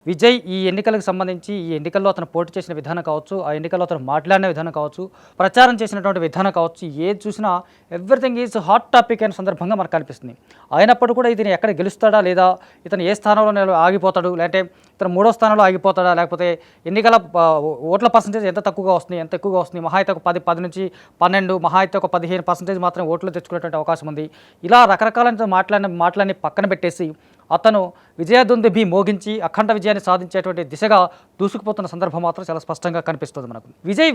విజయ్ ఈ ఎన్నికలకు సంబంధించి ఈ ఎన్నికల్లో అతను పోటీ చేసిన విధానం కావచ్చు, ఆ ఎన్నికల్లో అతను మాట్లాడిన విధానం కావచ్చు, ప్రచారం చేసినటువంటి విధానం కావచ్చు, ఏది చూసినా ఎవ్రీథింగ్ ఈజ్ హాట్ టాపిక్ అయిన సందర్భంగా మనకు కనిపిస్తుంది. అయినప్పుడు కూడా ఇతను ఎక్కడ గెలుస్తాడా లేదా, ఇతను ఏ స్థానంలో ఆగిపోతాడు, లేదంటే ఇతను మూడో స్థానంలో ఆగిపోతాడా, లేకపోతే ఎన్నికల ఓట్ల పర్సంటేజ్ ఎంత తక్కువగా వస్తుంది, ఎంత ఎక్కువగా వస్తుంది, మహా అయితే ఒక 10 నుంచి 12, మహా అయితే ఒక 15% మాత్రం ఓట్లు తెచ్చుకునేటువంటి అవకాశం ఉంది. ఇలా రకరకాల మాటలన్నీ పక్కన పెట్టేసి అతను విజయదుందుభి మోగించి అఖండ విజయాన్ని సాధించేటువంటి దిశగా దూసుకుపోతున్న సందర్భం మాత్రం చాలా స్పష్టంగా కనిపిస్తుంది మనకు.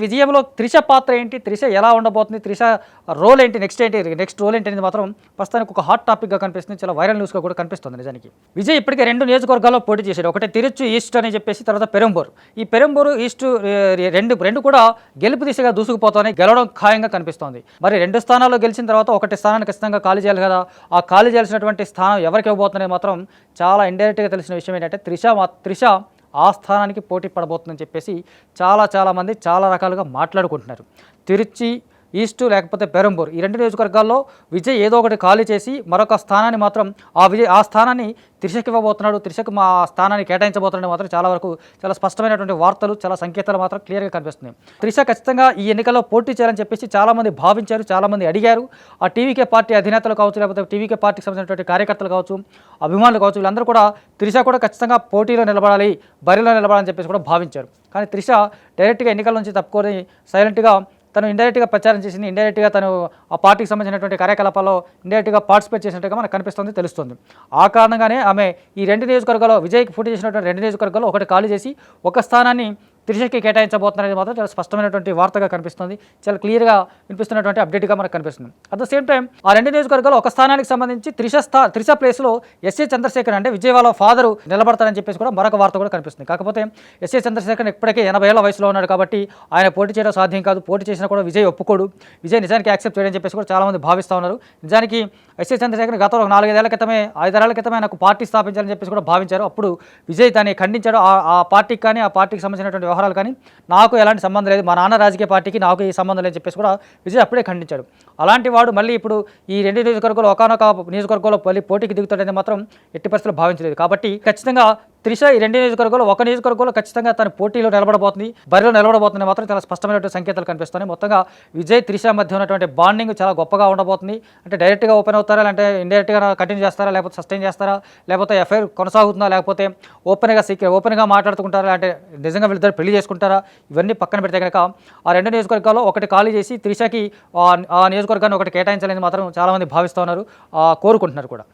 విజయంలో త్రిష పాత్ర ఏంటి, త్రిష ఎలా ఉండబోతుంది, త్రిష రోల్ ఏంటి, నెక్స్ట్ రోల్ ఏంటి అనేది మాత్రం ప్రస్తుతానికి ఒక హాట్ టాపిక్గా కనిపిస్తుంది, చాలా వైరల్ న్యూస్గా కూడా కనిపిస్తుంది. నిజానికి విజయ్ ఇప్పటికే 2 నియోజకవర్గాల్లో పోటీ చేశాడు. ఒకటి తిరుచి ఈస్ట్ అని చెప్పేసి, తర్వాత పెరంబూర్. ఈ పెరంబూరు ఈస్ట్ రెండు కూడా గెలుపు దిశగా దూసుకుపోతాయి, గెలవడం ఖాయంగా కనిపిస్తోంది. మరి 2 స్థానాల్లో గెలిచిన తర్వాత ఒకటి స్థానాన్ని ఖచ్చితంగా ఖాళీ చేయాలి కదా. ఆ ఖాళీ చేయాల్సినటువంటి స్థానం ఎవరికి ఇవ్వబోతుందని మాత్రం చాలా ఇండైరెక్ట్గా తెలిసిన విషయం ఏంటంటే త్రిష ఆ స్థానానికి పోటీ పడబోతుందని చెప్పేసి చాలామంది చాలా రకాలుగా మాట్లాడుకుంటున్నారు. తిరుచి ఈస్ట్ లేకపోతే పెరంబూర్, ఈ 2 నియోజకవర్గాల్లో విజయ్ ఏదో ఒకటి ఖాళీ చేసి మరొక స్థానాన్ని మాత్రం ఆ స్థానాన్ని త్రిషకి ఇవ్వబోతున్నాడు, త్రిషకు మా స్థానాన్ని కేటాయించబోతున్నాడు మాత్రం చాలా స్పష్టమైనటువంటి వార్తలు, చాలా సంకేతాలు మాత్రం క్లియర్గా కనిపిస్తున్నాయి. త్రిష ఖచ్చితంగా ఈ ఎన్నికల్లో పోటీ చేయాలని చెప్పేసి చాలామంది భావించారు, చాలామంది అడిగారు. ఆ టీవీకే పార్టీ అధినేతలు కావచ్చు, లేకపోతే టీవీకే పార్టీకి సంబంధించినటువంటి కార్యకర్తలు కావచ్చు, అభిమానులు కావచ్చు, వీళ్ళందరూ కూడా త్రిష కూడా ఖచ్చితంగా పోటీలో నిలబడాలి, బరిలో నిలబడాలని చెప్పేసి కూడా భావించారు. కానీ త్రిష డైరెక్ట్గా ఎన్నికల నుంచి తప్పుకొని సైలెంట్గా తను ఇండైరెక్ట్గా ప్రచారం చేసింది, ఇండైరెక్ట్గా తను ఆ పార్టీకి సంబంధించినటువంటి కార్యకలాపాల్లో ఇండైరెక్ట్గా పార్టిసిపేట్ చేసినట్టుగా మనకు తెలుస్తుంది. ఆ కారణంగానే ఆమె ఈ 2 నియోజకవర్గాల్లో విజయ్కి పోటీ చేసినటువంటి 2 నియోజకవర్గాల్లో ఒకటి ఖాళీ చేసి ఒక స్థానాన్ని త్రిషకి కేటాయించబోతున్నారనేది మాత్రం చాలా స్పష్టమైనటువంటి వార్తగా కనిపిస్తుంది, చాలా క్లియర్గా వినిపిస్తున్నటువంటి అప్డేట్గా మనకు కనిపిస్తుంది. అట్ ద సేమ్ టైం ఆ 2 నియోజకవర్గాల్లో ఒక స్థానానికి సంబంధించి త్రిష ప్లేస్లో ఎస్ఏ చంద్రశేఖర్, అంటే విజయ్ వాళ్ళ ఫాదరు నిలబడతారని చెప్పేసి కూడా మరొక వార్త కూడా కనిపిస్తుంది. కాకపోతే ఎస్ఏ చంద్రశేఖర్ ఇప్పటికే 80 ఏళ్ల వయసులో ఉన్నాడు కాబట్టి ఆయన పోటీ చేయడం సాధ్యం కాదు. పోటీ చేసినా కూడా విజయ్ ఒప్పుకోడు, విజయ్ నిజానికి యాక్సెప్ట్ చేయడని చెప్పేసి కూడా చాలామంది భావిస్తూ ఉన్నారు. నిజానికి ఎస్ఏ చంద్రశేఖర్ గతంలో 4-5 ఏళ్ల క్రితమే, 5 ఏళ్ల క్రితమే నాకు పార్టీ స్థాపించాలని చెప్పేసి కూడా భావించారు. అప్పుడు విజయ్ దాన్ని ఖండించాడు. ఆ పార్టీకి కానీ ఆ పార్టీకి సంబంధించినటువంటి వ్యవహారాలు కానీ నాకు ఎలాంటి సంబంధం లేదు, మా నాన్న రాజకీయ పార్టీకి నాకు ఈ సంబంధం లేదని చెప్పేసి కూడా విజయ్ అప్పుడే ఖండించాడు. అలాంటి వాడు మళ్ళీ ఇప్పుడు ఈ 2 నియోజకవర్గాలు ఒకనొక నియోజకవర్గంలో మళ్ళీ పోటీకి దిగుతాడని మాత్రం ఎట్టి పరిస్థితుల్లో భావించలేదు. కాబట్టి ఖచ్చితంగా త్రిష ఈ 2 నియోజకవర్గాల్లో ఒక నియోజకవర్గంలో ఖచ్చితంగా తన పోటీలో నిలబడబోతుంది, బరిలో నిలబడబోతుంది మాత్రం చాలా స్పష్టమైనటువంటి సంకేతాలు కనిపిస్తున్నాయి. మొత్తంగా విజయ్ త్రిష మధ్య ఉన్నటువంటి బాండింగ్ చాలా గొప్పగా ఉండబోతుంది. అంటే డైరెక్ట్గా ఓపెన్ అవుతారా, అంటే ఇండైరెక్ట్గా కంటిన్యూ చేస్తారా, లేకపోతే సస్టైన్ చేస్తారా, లేకపోతే ఎఫ్ఐఆర్ కొనసాగుతుందా, లేకపోతే ఓపెన్గా మాట్లాడుకుంటారా, అంటే నిజంగా వీళ్ళిద్దరు పెళ్లి చేసుకుంటారా, ఇవన్నీ పక్కన పెడితే కనుక ఆ 2 నియోజకవర్గాల్లో ఒకటి ఖాళీ చేసి త్రిషకి ఆ నియోజకవర్గాన్ని ఒకటి కేటాయించాలని మాత్రం చాలామంది భావిస్తూ ఉన్నారు, కోరుకుంటున్నారు కూడా.